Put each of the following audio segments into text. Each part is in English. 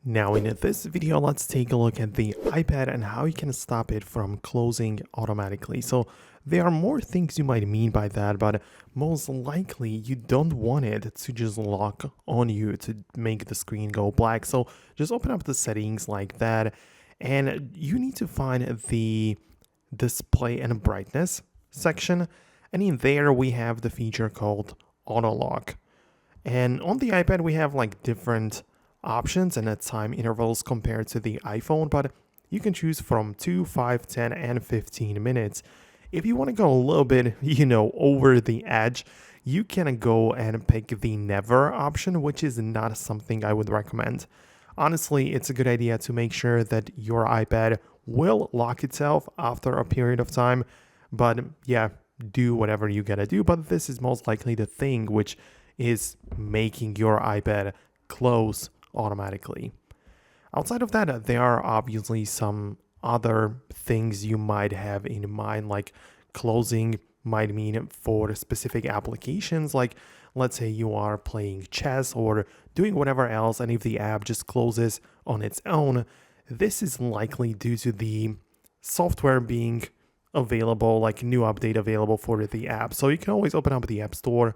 Now in this video, let's take a look at the iPad and how you can stop it from closing automatically. So there are more things you might mean by that, but most likely you don't want it to just lock on you to make the screen go black. So just open up the settings like that, and you need to find the display and brightness section. And in there we have the feature called auto lock. And on the iPad, we have like different options and at time intervals compared to the iPhone, but you can choose from 2, 5, 10, and 15 minutes. If you want to go a little bit, over the edge, you can go and pick the never option, which is not something I would recommend. Honestly, it's a good idea to make sure that your iPad will lock itself after a period of time, but yeah, do whatever you gotta do. But this is most likely the thing which is making your iPad close automatically. Outside of that, there are obviously some other things you might have in mind, like closing might mean for specific applications, like let's say you are playing chess or doing whatever else, and if the app just closes on its own, this is likely due to the software being available, like new update available for the app. So you can always open up the App Store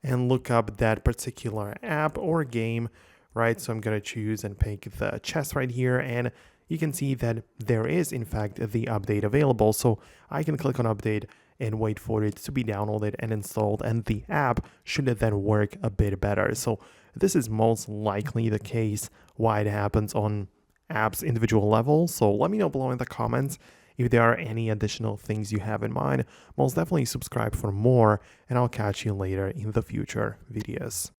and look up that particular app or game, right? So I'm going to choose and pick the chess right here, and you can see that there is in fact the update available. So I can click on update and wait for it to be downloaded and installed, and the app should then work a bit better. So this is most likely the case why it happens on apps individual level. So let me know below in the comments if there are any additional things you have in mind. Most definitely subscribe for more, and I'll catch you later in the future videos.